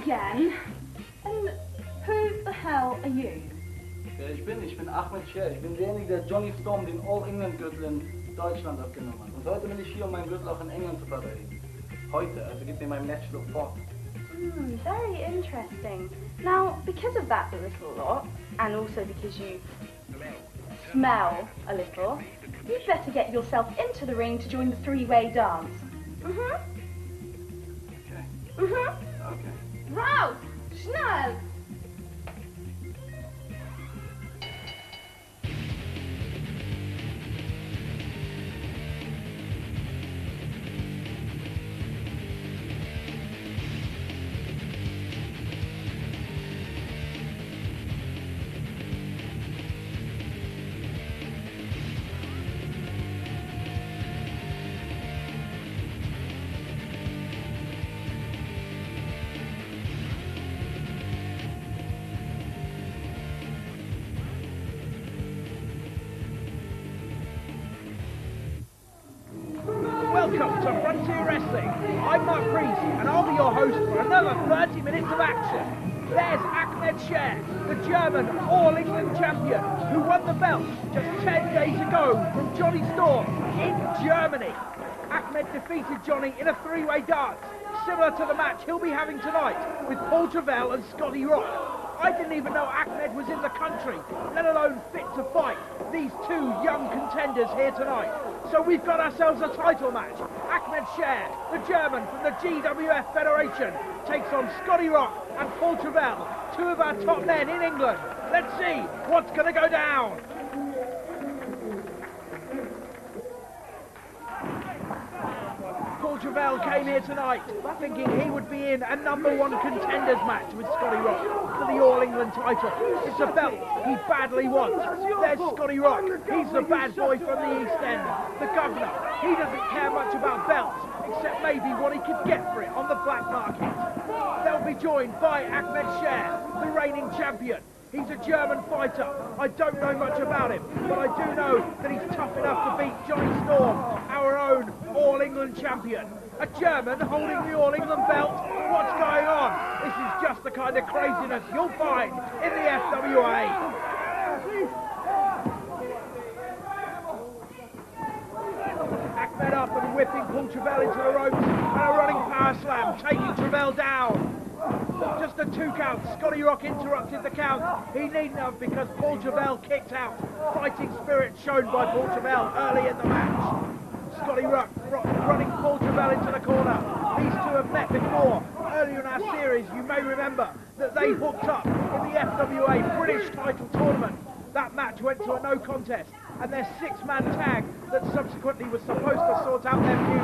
again. And who the hell are you? Ja, ich bin Ahmed Scher. Ich bin derjenige, der Johnny Storm den All-England-Gürtel in Deutschland abgenommen hat. Und heute bin ich hier, um meinen Gürtel auch in England zu verteidigen. Heute, also gibt mir meinem Match sofort. Very interesting. Now, because of that little lot, and also because you smell a little, you'd better get yourself into the ring to join the three-way dance. Okay. Okay. Raus! Schnell! Welcome to Frontier Wrestling. I'm Mark Priest, and I'll be your host for another 30 minutes of action. There's Ahmed Scher, the German All-England champion, who won the belt just 10 days ago from Johnny Storm in Germany. Ahmed defeated Johnny in a three-way dance, similar to the match he'll be having tonight with Paul Travell and Scottie Rock. I didn't even know Ahmed was in the country, let alone fit to fight these two young contenders here tonight. So we've got ourselves a title match. Ahmed Scher, the German from the GWF Federation, takes on Scottie Rock and Paul Travell, two of our top men in England. Let's see what's going to go down. Paul Travell came here tonight thinking he would be in a #1 contenders match with Scottie Rock for the All-England title. It's a belt he badly wants. There's Scottie Rock. He's the bad boy from the East End, the governor. He doesn't care much about belts, except maybe what he could get for it on the black market. They'll be joined by Ahmed Scher, the reigning champion. He's a German fighter. I don't know much about him, but I do know that he's tough enough to beat Johnny Storm, our own All-England champion. A German holding the All-England belt? What's going on? This is just the kind of craziness you'll find in the FWA. Ahmed up and whipping Paul Travell into the ropes, and a running power slam, taking Travell down. Just a 2 count. Scottie Rock interrupted the count. He needn't have, because Paul Travell kicked out. Fighting spirit shown by Paul Travell early in the match. Scottie Rock running Paul Travell into the corner. These two have met before. Earlier in our series, you may remember that they hooked up in the FWA British title tournament. That match went to a no contest, and their 6-man tag that subsequently was supposed to sort out their feud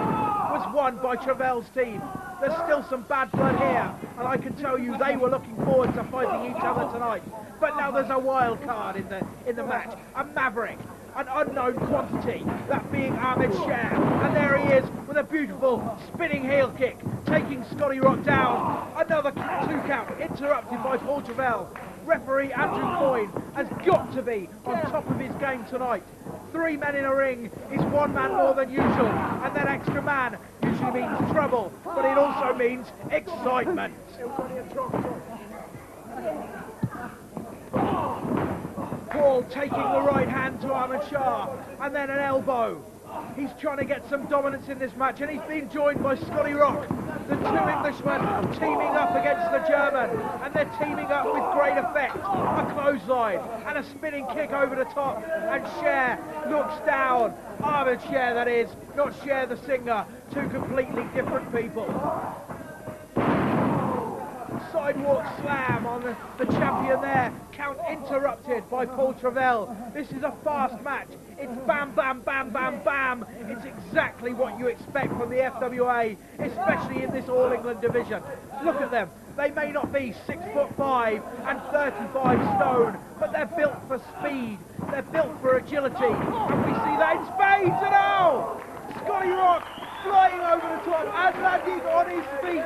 was won by Travell's team. There's still some bad blood here, and I can tell you they were looking forward to fighting each other tonight. But now there's a wild card in the match, a maverick, an unknown quantity, that being Ahmed Scher. And there he is with a beautiful spinning heel kick, taking Scottie Rock down. Another 2 count interrupted by Paul Travell. Referee Andrew Coyne has got to be on top of his game tonight. 3 men in a ring is 1 man more than usual, and that extra man usually means trouble, but it also means excitement. Paul taking the right hand to Ahmed Scher, and then an elbow. He's trying to get some dominance in this match, and he's been joined by Scottie Rock. The 2 Englishmen teaming up against the German, and they're teaming up with great effect. A clothesline and a spinning kick over the top, and Scher looks down. Ahmed Scher, that is, not Scher the singer. 2 completely different people. Sidewalk slam on the champion there. Count interrupted by Paul Travell. This is a fast match. It's bam, bam, bam, bam, bam. It's exactly what you expect from the FWA, especially in this All-England division. Look at them. They may not be 6'5" and 35 stone, but they're built for speed. They're built for agility. And we see that in spades and all. Scottie Rock flying over the top and landing on his feet,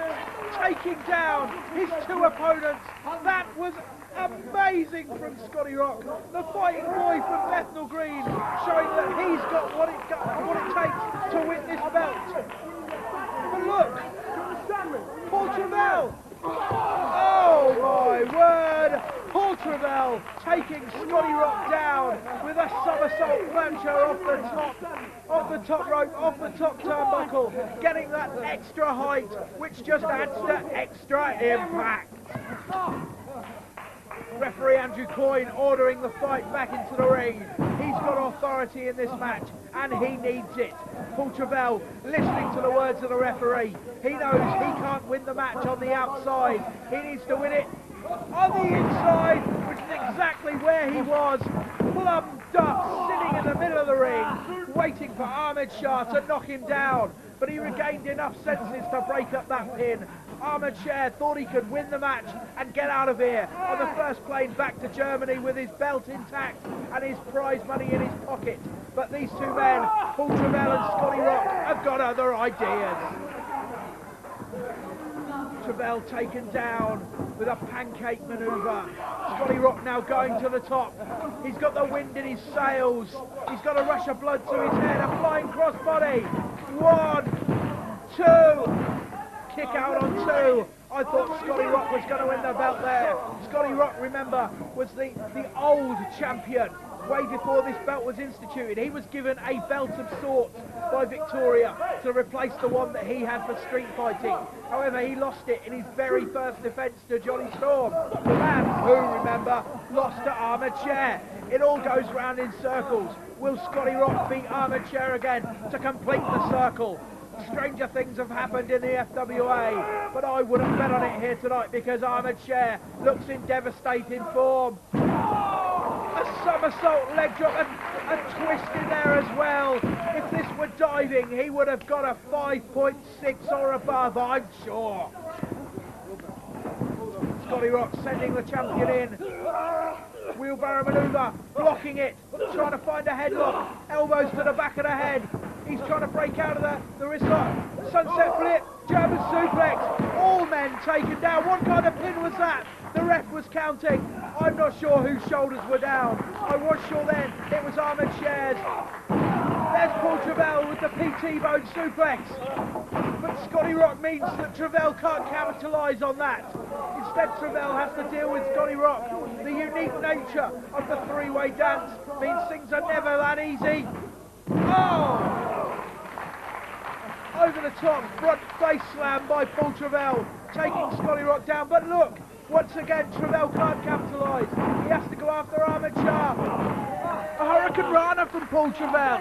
taking down his 2 opponents. That was amazing from Scottie Rock, the fighting boy from Bethnal Green, showing that he's got what it takes to win this belt. But look, Paul Travell Travell taking Scottie Rock down with a somersault plancher off the top rope, off the top turnbuckle, getting that extra height, which just adds to extra impact. Referee Andrew Coyne ordering the fight back into the ring. He's got authority in this match, and he needs it. Paul Travell listening to the words of the referee. He knows he can't win the match on the outside. He needs to win it on the inside, which is exactly where he was, plumb duck, sitting in the middle of the ring, waiting for Ahmed Shah to knock him down. But he regained enough senses to break up that pin. Ahmed Shah thought he could win the match and get out of here on the first plane back to Germany with his belt intact and his prize money in his pocket. But these two men, Paul Travell and Scottie Rock, have got other ideas. Travell taken down with a pancake manoeuvre. Scottie Rock now going to the top. He's got the wind in his sails. He's got a rush of blood to his head. A flying crossbody. 1, 2. Kick out on 2. I thought Scottie Rock was going to win the belt there. Scottie Rock, remember, was the old champion. Way before this belt was instituted, he was given a belt of sorts by Victoria to replace the one that he had for street fighting. However, he lost it in his very first defence to Johnny Storm, the man who, remember, lost to Ahmed Shah. It all goes round in circles. Will Scottie Rock beat Ahmed Shah again to complete the circle? Stranger things have happened in the FWA, but I wouldn't bet on it here tonight because Ahmed Shah looks in devastating form. A somersault leg drop and a twist in there as well. If this were diving, he would have got a 5.6 or above, I'm sure. Scottie Rock sending the champion in. Wheelbarrow manoeuvre, blocking it, trying to find a headlock. Elbows to the back of the head. He's trying to break out of the wrist lock. Sunset flip, German suplex. All men taken down. What kind of pin was that? The ref was counting. I'm not sure whose shoulders were down. I was sure then it was Ahmed Shah's. There's Paul Travell with the PT bone suplex. But Scottie Rock means that Travell can't capitalise on that. Instead, Travell has to deal with Scottie Rock. The unique nature of the three-way dance means things are never that easy. Oh! Over the top, front face slam by Paul Travell, taking Scottie Rock down. But look, once again, Travell can't capitalise. He has to go after Ahmed Shah. A Hurricane Rana from Paul Travell.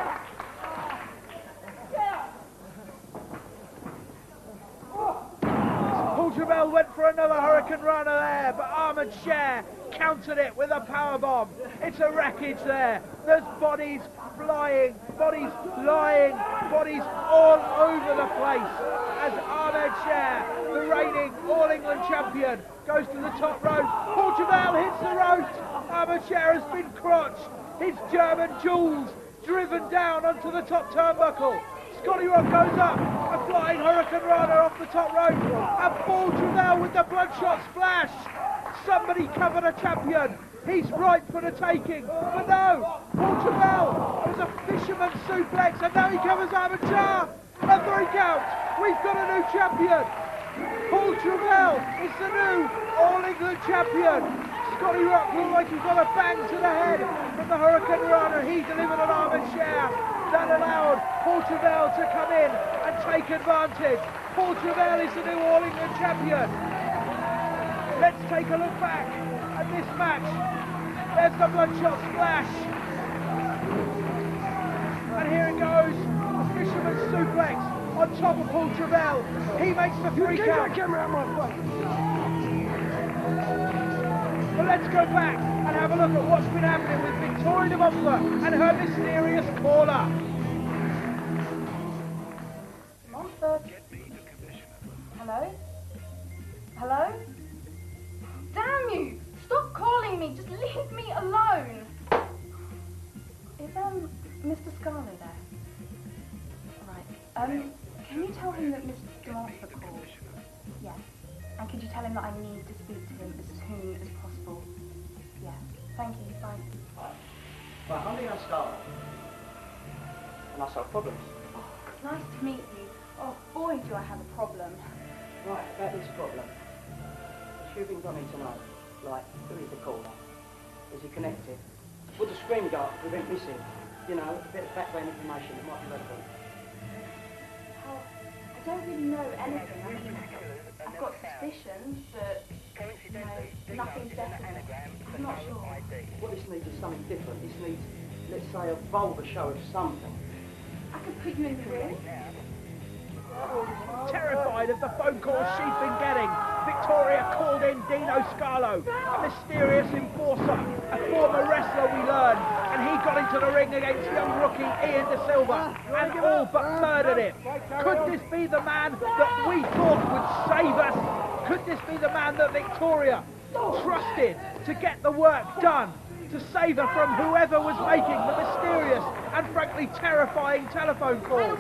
Paul Travell went for another Hurricane Rana there, but Ahmed Shah countered it with a powerbomb. It's a wreckage there. There's bodies flying, bodies lying, bodies all over the place as Ahmed Shah, the reigning All England champion, goes to the top rope. Paul Travell hits the ropes. Ahmed Shah has been crotched. His German jewels driven down onto the top turnbuckle. Scottie Rock goes up, a flying Hurricane Rana off the top rope, and Paul Travell with the bloodshot splash. Somebody cover the champion. He's ripe for the taking, but no, Paul Travell was a fisherman suplex, and now he covers Ahmed Shah. A 3 count. We've got a new champion. Paul Travell is the new All England champion. Scottie Rock looked like he got a bang to the head from the Hurricane Rana he delivered on Ahmed Shah. That allowed Paul Travell to come in and take advantage. Paul Travell is the new All England champion. Let's take a look back at this match. There's the bloodshot splash. And here it goes, a fisherman's suplex on top of Paul Travell. He makes the 3 count. But let's go back and have a look at what's been happening with Victoria de Montfort and her mysterious caller. Montfort? Hello? Hello? Damn you! Stop calling me! Just leave me alone! Is, Mr. Scarlett there? Right. Can you tell him that Mr. de Montfort called? Yes. And could you tell him that I need to speak to him as soon as possible? Yeah. Thank you. Bye. Right, I'm the Scarlett. And I solve problems. Oh, nice to meet you. Oh, boy, do I have a problem. Right, about this problem. Shooting got me tonight. Like, who is the caller? Is he connected? Would the screen go up? We went missing. You know, a bit of background information that might be relevant. Well, I don't really know anything. I mean, I've got suspicions, but you know, nothing's definite. I'm not sure. What this needs is something different. This needs, let's say, a vulgar show of something. I could put you in the ring. Terrified of the phone calls she's been getting, Victoria called in Dino Scarlo, a mysterious enforcer, a former wrestler we learned, and he got into the ring against young rookie Ian De Silva and all but murdered him. Could this be the man that we thought would save us? Could this be the man that Victoria trusted to get the work done, to save her from whoever was making the mysterious and frankly terrifying telephone calls?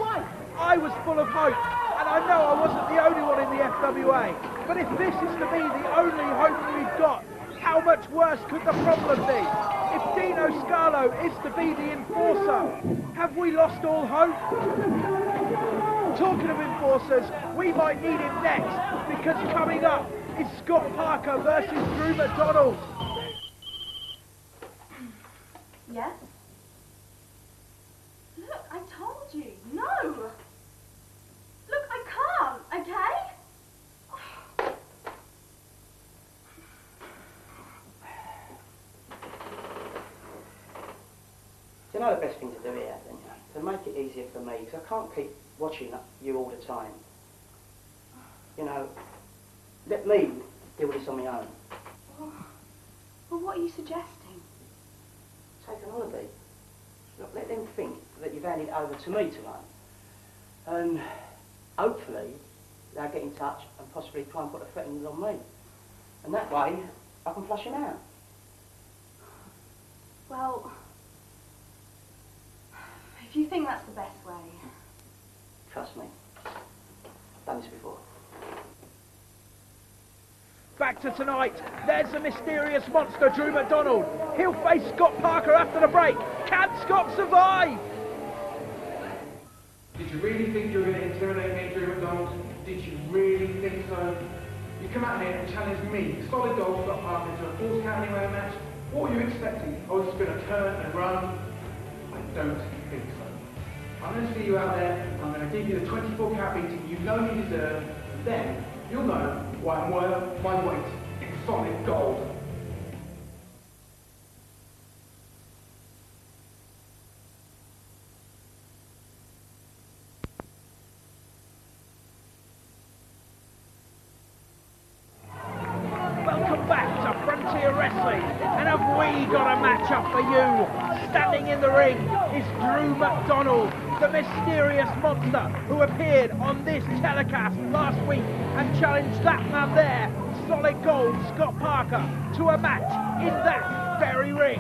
I was full of hope, and I know I wasn't the only one in the FWA. But if this is to be the only hope we've got, how much worse could the problem be? If Dino Scarlo is to be the enforcer, have we lost all hope? Talking of enforcers, we might need him next, because coming up is Scott Parker versus Drew McDonald. Yes? Look, I told you. No! Look, I can't, okay? Do you know the best thing to do here, then? To make it easier for me, because I can't keep watching you all the time. You know, let me deal with this on my own. Well, what are you suggesting? Take an holiday. Look, let them think that you've handed it over to me to run. And hopefully they'll get in touch and possibly try and put a threatening on me. And that way I can flush him out. Well, if you think that's the best way. Trust me. I've done this before. Back to tonight, there's the mysterious monster Drew McDonald. He'll face Scott Parker after the break. Can Scott survive? Did you really think you were going to intimidate me, Drew McDonald? Did you really think so? You come out here and challenge me, solid gold Scott Parker, to a falls count anywhere match? What were you expecting? I was just going to turn and run? I don't think so. I'm going to see you out there, I'm going to give you the 24 count beating you know you deserve, and then you'll know why I'm worth my weight in solid gold. Welcome back to Frontier Wrestling, and have we got a match-up for you? Standing in the ring is Drew McDonald, the mysterious monster who appeared on this telecast last week and challenged that man there, solid gold Scott Parker, to a match in that very ring.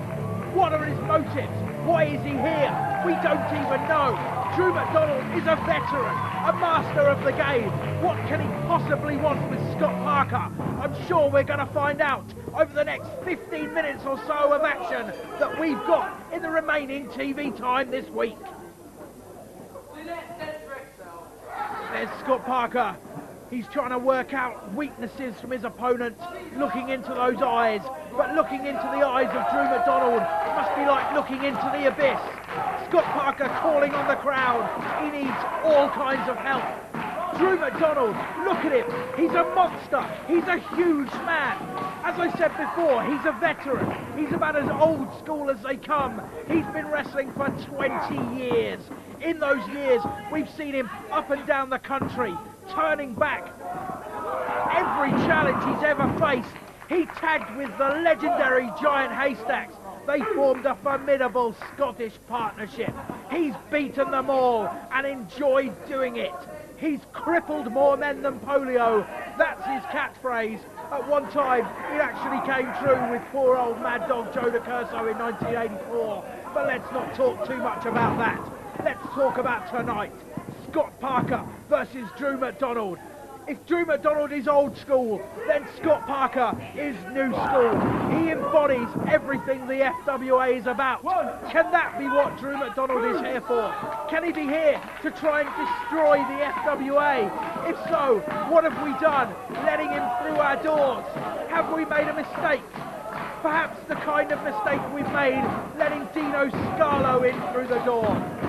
What are his motives? Why is he here? We don't even know. Drew McDonald is a veteran, a master of the game. What can he possibly want with Scott Parker? I'm sure we're going to find out over the next 15 minutes or so of action that we've got in the remaining TV time this week. There's Scott Parker. He's trying to work out weaknesses from his opponent, looking into those eyes. But looking into the eyes of Drew McDonald must be like looking into the abyss. Scott Parker calling on the crowd. He needs all kinds of help. Drew McDonald, look at him. He's a monster. He's a huge man. As I said before, he's a veteran. He's about as old school as they come. He's been wrestling for 20 years. In those years, we've seen him up and down the country, turning back every challenge he's ever faced. He tagged with the legendary Giant Haystacks. They formed a formidable Scottish partnership. He's beaten them all and enjoyed doing it. He's crippled more men than polio. That's his catchphrase. At one time, it actually came true with poor old Mad Dog Joe DeCurso in 1984. But let's not talk too much about that. Let's talk about tonight. Scott Parker versus Drew McDonald. If Drew McDonald is old school, then Scott Parker is new school. He embodies everything the FWA is about. Can that be what Drew McDonald is here for? Can he be here to try and destroy the FWA? If so, what have we done letting him through our doors? Have we made a mistake? Perhaps the kind of mistake we've made letting Dino Scarlo in through the door.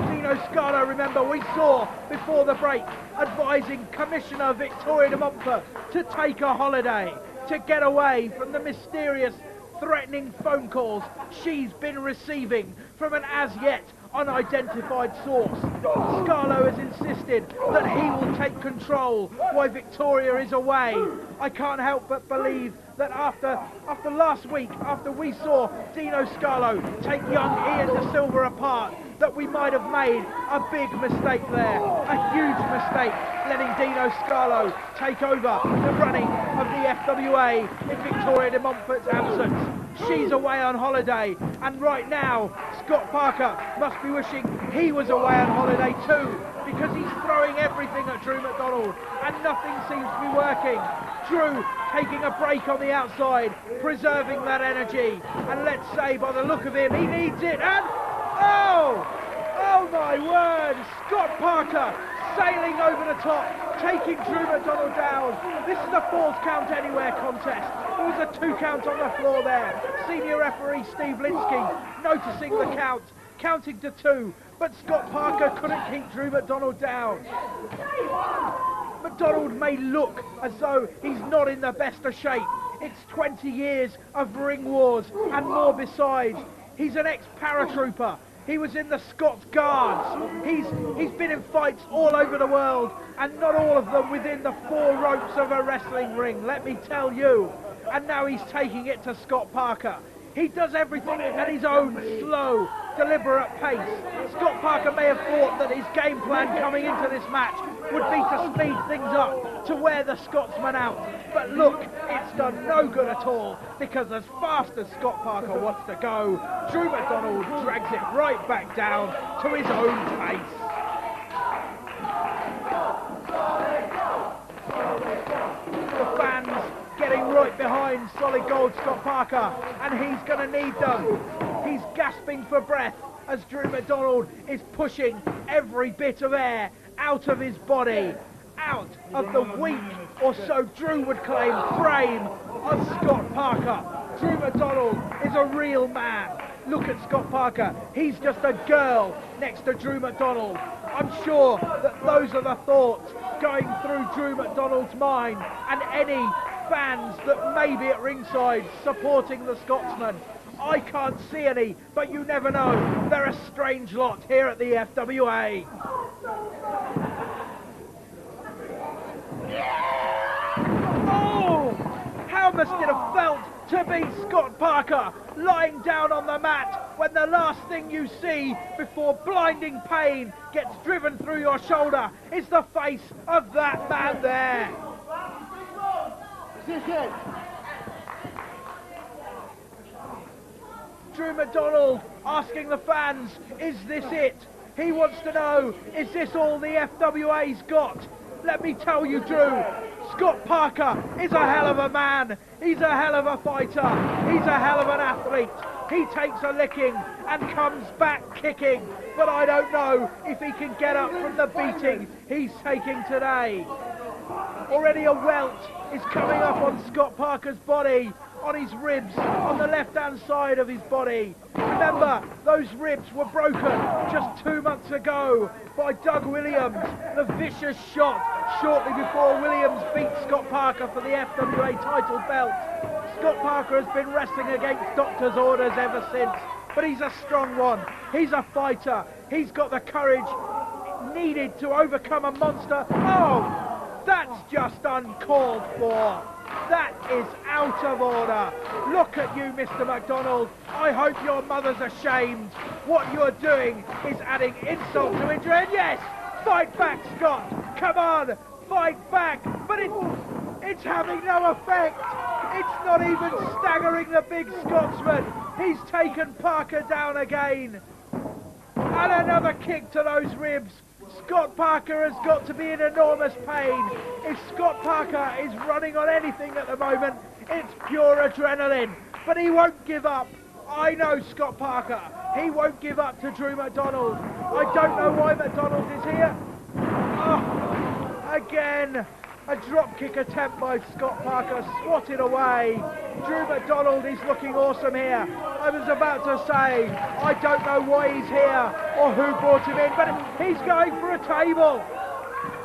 Dino Scarlo, remember, we saw before the break advising Commissioner Victoria de Montfort to take a holiday, to get away from the mysterious, threatening phone calls she's been receiving from an as-yet unidentified source. Scarlo has insisted that he will take control while Victoria is away. I can't help but believe that after last week, after we saw Dino Scarlo take young Ian De Silva apart, that we might have made a big mistake there, a huge mistake, letting Dino Scarlo take over the running of the FWA in Victoria de Montfort's absence. She's away on holiday, and right now Scott Parker must be wishing he was away on holiday too, because he's throwing everything at Drew McDonald and nothing seems to be working. Drew taking a break on the outside, preserving that energy, and let's say by the look of him he needs it, and oh my word, Scott Parker sailing over the top, taking Drew McDonald down. This is a Falls Count Anywhere contest. There was a 2 count on the floor there. Senior referee Steve Linsky noticing the count, counting to 2, but Scott Parker couldn't keep Drew McDonald down. McDonald may look as though he's not in the best of shape. It's 20 years of ring wars and more besides. He's an ex-paratrooper. He was in the Scots Guards. He's been in fights all over the world, and not all of them within the 4 ropes of a wrestling ring, let me tell you. And now he's taking it to Scott Parker. He does everything at his own slow, deliberate pace. Scott Parker may have thought that his game plan coming into this match would be to speed things up, to wear the Scotsman out. But look, it's done no good at all, because as fast as Scott Parker wants to go, Drew McDonald drags it right back down to his own pace. The fans getting right behind Solid Gold Scott Parker, and he's going to need them. He's gasping for breath as Drew McDonald is pushing every bit of air out of his body, out of the weak, or so Drew would claim, frame of Scott Parker. Drew McDonald is a real man. Look at Scott Parker. He's just a girl next to Drew McDonald. I'm sure that those are the thoughts going through Drew McDonald's mind, and any fans that may be at ringside supporting the Scotsman. I can't see any, but you never know. They're a strange lot here at the FWA. Oh! How must it have felt to be Scott Parker lying down on the mat when the last thing you see before blinding pain gets driven through your shoulder is the face of that man there. Drew McDonald asking the fans, is this it? He wants to know, is this all the FWA's got? Let me tell you, Drew, Scott Parker is a hell of a man. He's a hell of a fighter. He's a hell of an athlete. He takes a licking and comes back kicking. But I don't know if he can get up from the beating he's taking today. Already a welt is coming up on Scott Parker's body, on his ribs, on the left-hand side of his body. Remember, those ribs were broken just 2 months ago by Doug Williams, the vicious shot shortly before Williams beat Scott Parker for the FWA title belt. Scott Parker has been wrestling against doctor's orders ever since, but he's a strong one. He's a fighter. He's got the courage needed to overcome a monster. Oh! That's just uncalled for. That is out of order. Look at you, Mr. McDonald. I hope your mother's ashamed. What you're doing is adding insult to injury. And yes, fight back, Scott. Come on, fight back. But it's having no effect. It's not even staggering the big Scotsman. He's taken Parker down again. And another kick to those ribs. Scott Parker has got to be in enormous pain. If Scott Parker is running on anything at the moment, it's pure adrenaline. But he won't give up. I know Scott Parker. He won't give up to Drew McDonald. I don't know why McDonald is here. Oh, again, a drop kick attempt by Scott Parker, swatted away. Drew McDonald is looking awesome here. I was about to say, I don't know why he's here or who brought him in, but he's going for a table.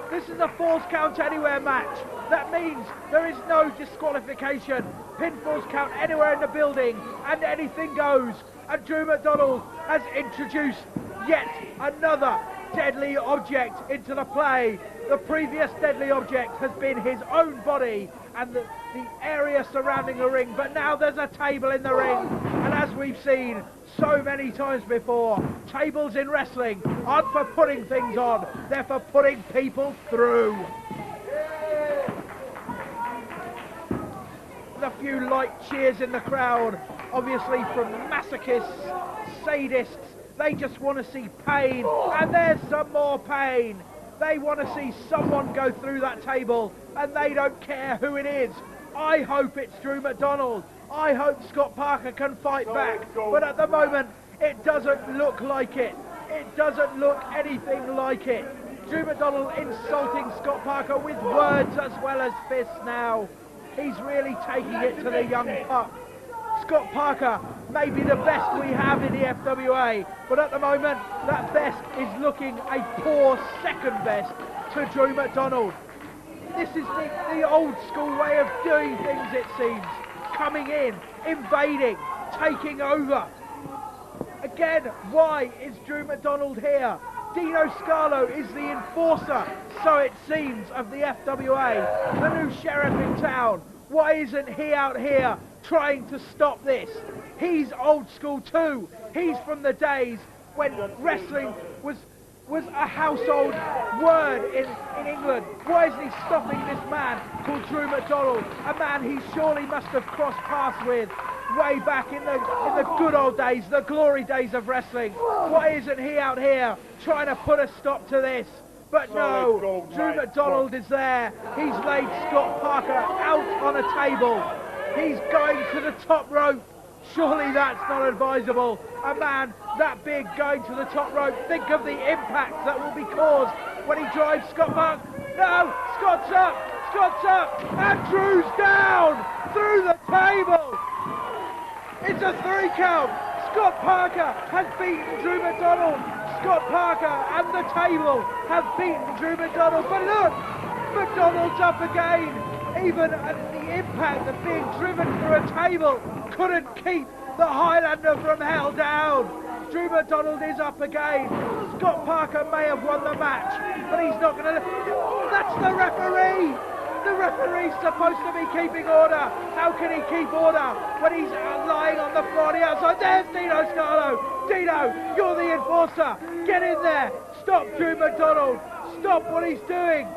This is a Falls Count Anywhere match. That means there is no disqualification. Pinfalls count anywhere in the building and anything goes. And Drew McDonald has introduced yet another deadly object into the play. The previous deadly object has been his own body and the area surrounding the ring, but now there's a table in the ring, and as we've seen so many times before, tables in wrestling aren't for putting things on, they're for putting people through. A few light cheers in the crowd, obviously from masochists, sadists. They just want to see pain, and there's some more pain. They want to see someone go through that table, and they don't care who it is. I hope it's Drew McDonald. I hope Scott Parker can fight back, but at the moment, it doesn't look like it. It doesn't look anything like it. Drew McDonald insulting Scott Parker with words as well as fists now. He's really taking it to the young pup. Scott Parker may be the best we have in the FWA, but at the moment that best is looking a poor second best to Drew McDonald. This is the old school way of doing things, it seems. Coming in, invading, taking over. Again, why is Drew McDonald here? Dino Scarlo is the enforcer, so it seems, of the FWA, the new sheriff in town. Why isn't he out here trying to stop this? He's old school too. He's from the days when wrestling was a household word in England. Why isn't he stopping this man called Drew McDonald? A man he surely must have crossed paths with way back in the good old days, the glory days of wrestling. Why isn't he out here trying to put a stop to this? But no, Drew McDonald is there. He's laid Scott Parker out on a table. He's going to the top rope. Surely that's not advisable. A man that big going to the top rope. Think of the impact that will be caused when he drives Scott Parker. No, Scott's up, and Drew's down through the table. It's a 3 count. Scott Parker has beaten Drew McDonald. Scott Parker and the table have beaten Drew McDonald. But look, McDonald's up again. Even the impact of being driven through a table couldn't keep the Highlander from hell down. Drew McDonald is up again. Scott Parker may have won the match, but he's not going to... That's the referee! The referee's supposed to be keeping order. How can he keep order when he's lying on the floor on the outside? There's Dino Scarlo. Dino, you're the enforcer. Get in there. Stop Drew McDonald. Stop what he's doing.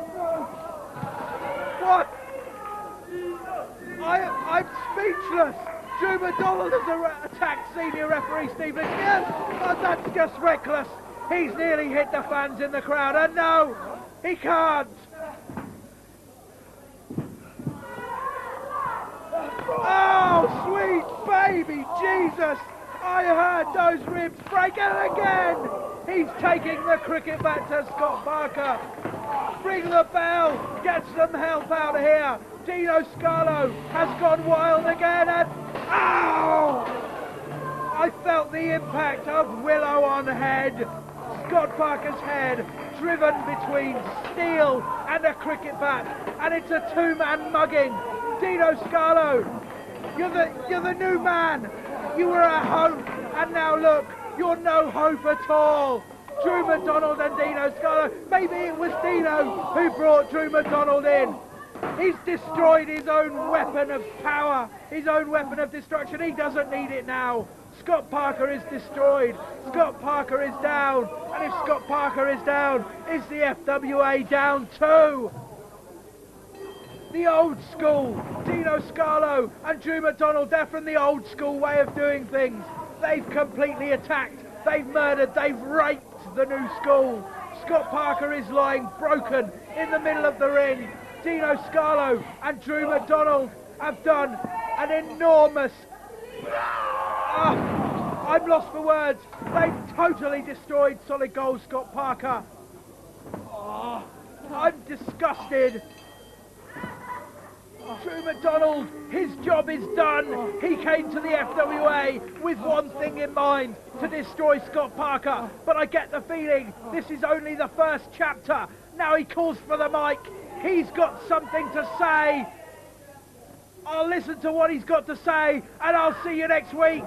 What? I'm speechless. Drew McDonald has attacked senior referee Stephen. Yes, oh, that's just reckless. He's nearly hit the fans in the crowd, and no, he can't. Oh, sweet baby Jesus! I heard those ribs break, and again! He's taking the cricket back to Scott Parker. Ring the bell! Get some help out here! Dino Scarlo has gone wild again, and... Ow! I felt the impact of Willow on head. Scott Parker's head driven between steel and a cricket bat, and it's a two-man mugging. Dino Scarlo, you're the new man. You were a hope, and now look, you're no hope at all. Drew McDonald and Dino Scarlo. Maybe it was Dino who brought Drew McDonald in. He's destroyed his own weapon of power, his own weapon of destruction. He doesn't need it now. Scott Parker is destroyed. Scott Parker is down. And if Scott Parker is down, is the FWA down too? The old school, Dino Scarlo and Drew McDonald, they're from the old school way of doing things. They've completely attacked, they've murdered, they've raped the new school. Scott Parker is lying broken in the middle of the ring. Dino Scarlo and Drew McDonald have done an enormous... I'm lost for words. They've totally destroyed Solid Gold Scott Parker. I'm disgusted. Drew McDonald, his job is done. He came to the FWA with one thing in mind, to destroy Scott Parker. But I get the feeling this is only the first chapter. Now he calls for the mic. He's got something to say. I'll listen to what he's got to say, and I'll see you next week.